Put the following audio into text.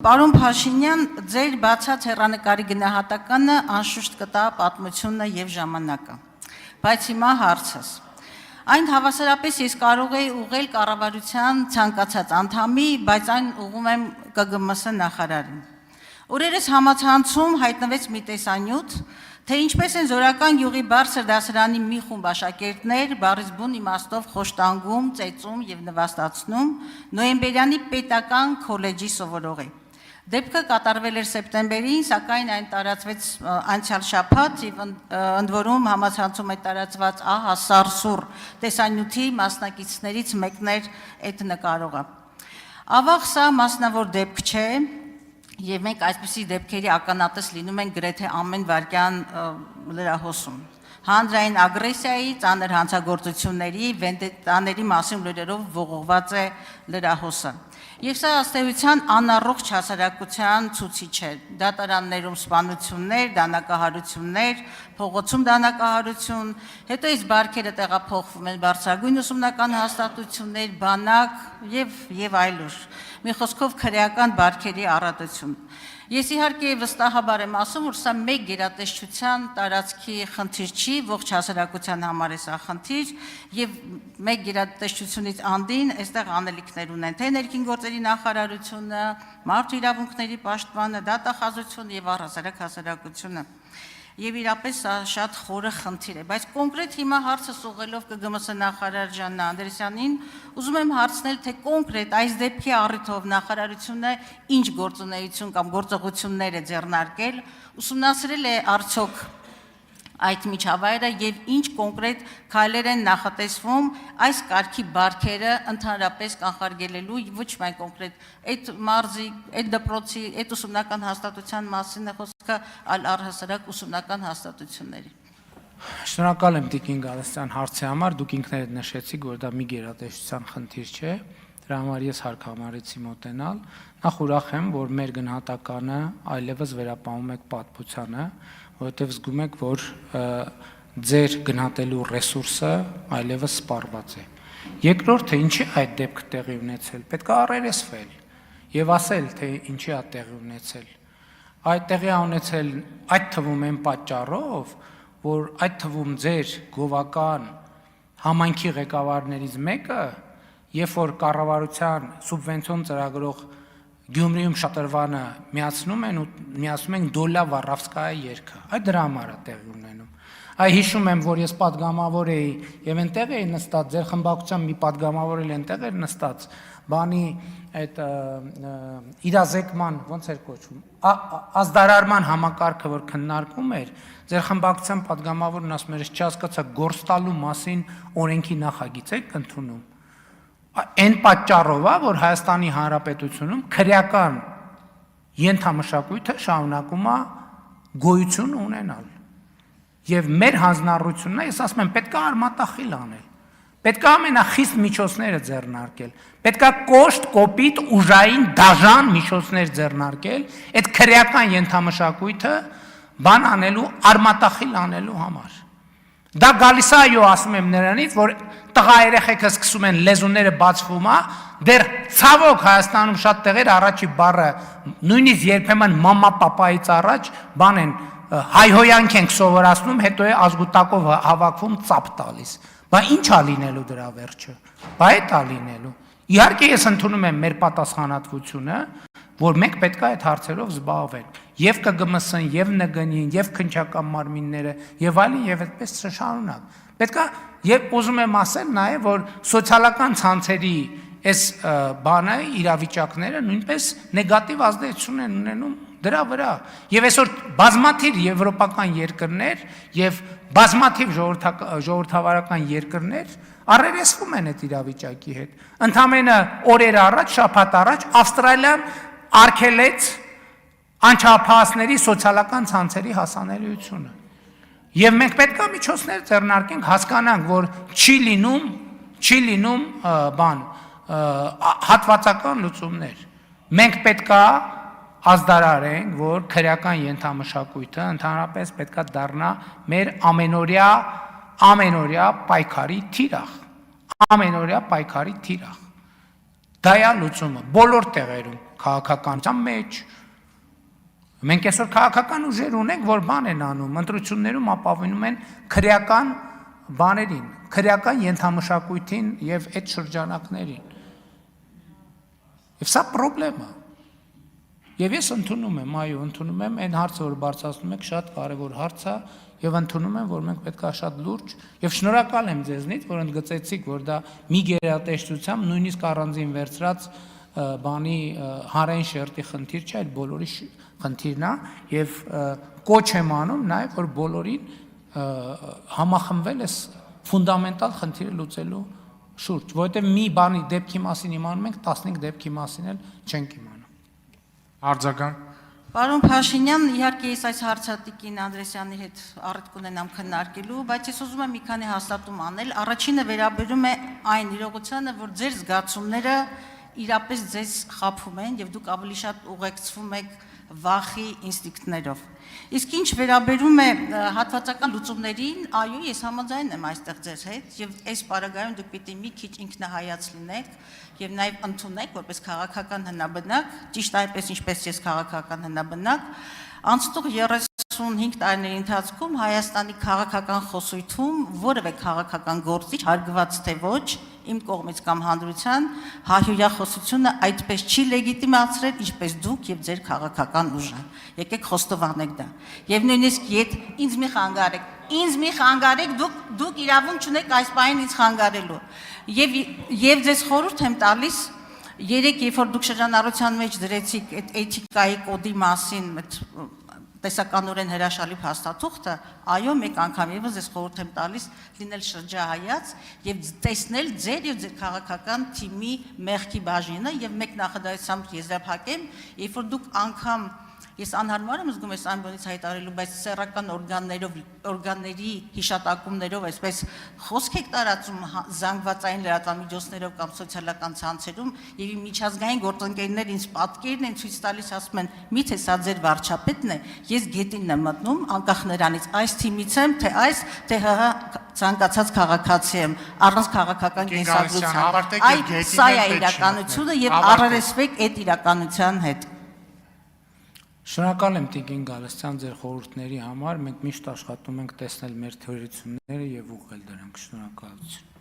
Պարոն Փաշինյան, ձեր բացած հեռանկարի գնահատականը անշուշտ կտա պատմությունը եւ ժամանակը, բայց հիմա հարցս։ Այն հավասարապես ես կարող եի ուղղել կառավարության ցանկացած անդամի, բայց այն ուղղում եմ ԿԳՄՍ նախարարին։ Օրերս համացանցում հայտնվեց մի տեսանյութ, թե ինչպես են Զորական գյուղի բարձր դասարանի մի խումբ աշակերտներ բառից բուն իմաստով խոշտանգում, ծեծում եւ նվաստացնում նոյեմբերյանի պետական քոլեջի սովորողի։ Դեպքը կատարվել էր սեպտեմբերին, սակայն այն տարածվեց անցյալ շաբաթ եւ ընդ որում համացանցում է տարածված սարսուռ տեսանյութի մասնակիցներից մեկն էր այդ նկարողը։ Ավաղ սա մասնավոր դեպք չէ եւ մենք այսպիսի դեպքերի ականատես լինում ենք գրեթե ամեն վայրկյան լրահոսում։ Հանրային ագրեսիայի, ծանր հանցագործությունների, վենդետաների մասին լուրերով ողողված է լրահոսը։ Եվ սա ըստ էության անառողջ հասարակության ցուցիչ է։ Դատարաններում սպանություններ, դանակահարություններ, փողոցում դանակահարություն, հետո այս բարքերը տեղափոխվում են բարձրագույն ուսումնական հաստատություններ, բանակ եւ այլուր։ Մի խոսքով քրեական բարքերի առատություն։ Ես իհարկե վստահաբար եմ ասում, որ սա մեկ գերատեսչության տարածքի խնդիր չի, ողջ հասարակության համար է սա խնդիր եւ մեկ գերատեսչությունից անդին այստեղ անելիքներ ունեն, թե ներքին գործերի նախարարությունը, մարդու իրավունքների պաշտպանը, դատախազությունը եւ առհասարակ հասարակությունը։ Եվ իրապես սա շատ խորը խնդիր է, բայց կոնկրետ հիմա հարցս ուղղելով ԿԳՄՍ նախարար Ժաննա Անդրեասյանին, ուզում եմ հարցնել, թե կոնկրետ այս դեպքի առիթով նախարարությունը ինչ գործունեություն կամ գործողություններ է ձեռնարկել, ուսումնասիրել է արդյոք այդ միջավայրը եւ ինչ կոնկրետ քայլեր են նախատեսվում այս կարգի բարքերը ընդհանրապես կանխարգելելու ոչ միայն կոնկրետ այդ մարզի, այդ դպրոցի, այդ ուսումնական հաստատության մասին է խոսքը, այլ առհասարակ ուսումնական հաստատությունների։ Շնորհակալ եմ Տիկին Գալստյան հարցի համար, դուք ինքներդ նշեցիք, որ դա մի գերատեսչության խնդիր չէ, դրա համար ես հարկ համարեցի մոտենալ, նախ ուրախ եմ, որ մեր գնահատականը այլևս վերապահում եք պատմությանը, որովհետև զգում եք, որ ձեր գնահատելու ռեսուրսը այլևս սպառված է։ Երկրորդը ինչի այդ դեպքը տեղի ունեցել, պետք է առերեսվել եւ ասել, թե ինչի է տեղի ունեցել։ Այդ տեղի է ունեցել այդ թվում այն պատճառով, որ այդ թվում ձեր գովական համայնքի ղեկավարներից մեկը, երբ որ կառավարության սուբվենցիոն ծրագրող Գյումրիում շատրվանը միացնում են Դոլա Վառավսկայա երգը, այդ դրա համար է տեղի ունենում։ Այ հիշում եմ, որ ես պատգամավոր էի եւ այնտեղ էի նստած, ձեր խմբակցության մի պատգամավոր էլ այնտեղ էր նստած, բանի այդ իրազեկման, ոնց էր կոչվում, ազդարարման համակարգը, որ քննարկում էր, ձեր խմբակցության պատգամավորն ասում էր, չհասկացա, գործ տալու մասին օրենքի նախագիծ եք ընդունում։ Այն պատճառով է, որ Հայաստանի Հանրապետությունում քրեական ենթամշակույթը շարունակում է գոյություն ունենալ։ Եվ մեր հանձնառությունն է, ես ասում եմ, պետք է արմատախիլ անել, պետք է ամենախիստ միջոցները ձեռնարկել, պետք է կոշտ, կոպիտ, ուժային, դաժան միջոցներ ձեռնարկել, այդ քրեական ենթամշակույթը բան անելու, արմատախիլ անելու համար։ Դա գալիս է, այո, ասում եմ նրանից, որ տղա երեխեքը սկսում են լեզուները բացվում է, դեռ ցավոք Հայաստանում շատ տեղեր առաջի բառը, նույնիսկ երբեմն մամա պապայից առաջ բան են հայհոյանք ենք սովորացնում, հետո է ազգուտակով հավաքվում ծապ տալիս։ Բա ինչ է լինելու դրա վերջը։ Բա այդ է լինելու։ Իհարկե ես ընդունում եմ մեր պատասխանատվությունը, որ մենք պետք է այդ հարցերով զբաղվենք, եւ ԿԳՄՍ-ն, եւ ՆԳՆ-ին, եւ քննչական մարմինները, եւ այլն, եւ այդպես շարունակ։ Պետք է եւ ուզում եմ ասել նաեւ, որ սոցիալական ցանցերի այս բանը իրավիճակները նույնպես նեգատիվ ազդեցություն են ունենում դրա վրա։ Եվ այսօր բազմաթիվ եվրոպական երկրներ եւ բազմաթիվ ժողովրդավարական երկրներ առերեսվում են այդ իրավիճակի հետ։ Ընդամենը օրեր առաջ, շաբաթ առաջ Ավստրալիան արգելեց անչափահասների սոցիալական ցանցերի հասանելիությունը։ Եվ մենք պետք է միջոցներ ձեռնարկենք, հասկանանք, որ չի լինում հատվածական լուծումներ։ Մենք պետք է ազդարարենք, որ քրեական ենթամշակույթը ընդհանրապես պետք է դառնա մեր ամենօրյա պայքարի թիրախ։ Ամենօրյա պայքարի թիրախ։ Դա է լուծումը բոլոր տեղերում, քաղաքականության մեջ։ Մենք այսօր քաղաքական ուժեր ունենք, որ բան են անում, ընտրություններում ապավինում են քրեական բաներին, քրեական ենթամշակույթին եւ այդ շրջանակներին։ Եվ սա խնդրեմ է։ Եվ ես ընդունում եմ, այո, ընդունում եմ այն հարցը, որ բարձրացնում եք, շատ կարևոր հարց է, եւ ընդունում եմ, որ մենք պետք է շատ լուրջ եւ շնորհակալ եմ ձեզնից, որ ընդգծեցիք, որ դա մի գերատեսչությամբ նույնիսկ առանձին վերծրած բանի հանրային շերտի խնդիր չէ, այլ բոլորի խնդիրն է եւ կոչ եմ անում նաեւ, որ բոլորին համախմբվել է ֆունդամենտալ խնդիրը լուծելու շուրջ, որովհետեւ մի բանի դեպքի մասին իմանում ենք, 15 դեպքի մասին էլ չենք իմանում։ Արձագանք։ Պարոն Փաշինյան, իհարկե ես այս հարցատիկին Անդրեսյանի հետ առիթ կունենամ քննարկելու, բայց ես ուզում եմ մի քանի հաստատում անել։ Առաջինը վերաբերում է այն իրողությանը, որ ձեր զգացումները իրապես ձեզ խաբում են եւ դուք ավելի շատ ուղեկցվում եք վախի ինստինկտներով։ Իսկ ինչ վերաբերում է հատվածական լուծումներին, այո, ես համաձայն եմ այստեղ ձեզ հետ եւ այս պարագայում դուք պիտի մի քիչ ինքնահայաց լինեք եւ նաեւ ընդունեք որպես քաղաքական հնաբնակ, ճիշտ այնպես ինչպես ես քաղաքական հնաբնակ, անցնող 35 տարիների ընթացքում Հայաստանի քաղաքական խոսույթում որևէ քաղաքական գործիչ հարգված թե ոչ իմ կողմից կամ հանրության հայհոյախոսությունը այդպես չի լեգիտիմացրել, ինչպես դուք եւ ձեր քաղաքական ուժը։ Եկեք խոստովանեք դա։ Եվ նույնիսկ ինձ մի խանգարեք, դուք իրավունք չունեք այս բանին ինձ խանգարելու։ Եվ ձեզ խորհուրդ եմ տալիս, երեք երբ որ դուք շրջանառության մեջ դրեցիք այդ էթիկայի կոդի մասին, այդ տեսականորեն հրաշալի փաստաթուղթը, այո, մեկ անգամ եւս ես խորհուրդ եմ տալիս լինել շրջահայաց եւ տեսնել ձեր եւ ձեր քաղաքական թիմի մեղքի բաժինը եւ մեկ նախադասությամբ եզրափակեմ, երբ որ դուք անգամ ես անհարմար եմ զգում այս այն բանից հայտարարելու, բայց սեռական օրգանների հիշատակումներով այսպես խոսք եք տարածում զանգվածային լրատվամիջոցներով կամ սոցիալական ցանցերում եւ իմ միջազգային գործընկերներ ինձ պատկերն են ցույց տալիս, ասում են՝ միթե սա ձեր վարչապետն է, ես գետինն եմ մտնում անկախ նրանից այս թիմից եմ, թե այս, թե ՀՀ ցանկացած քաղաքացի եմ, առանց քաղաքական կենսագրության։ Այ սա է իրականությունը եւ առերեսվեք այդ իրականության հետ։ Շնորհակալ եմ Տիկին Գալստյան ձեր խորհուրդների համար, մենք միշտ աշխատում ենք տեսնել մեր թերությունները եւ ուղղել դրանք, շնորհակալություն։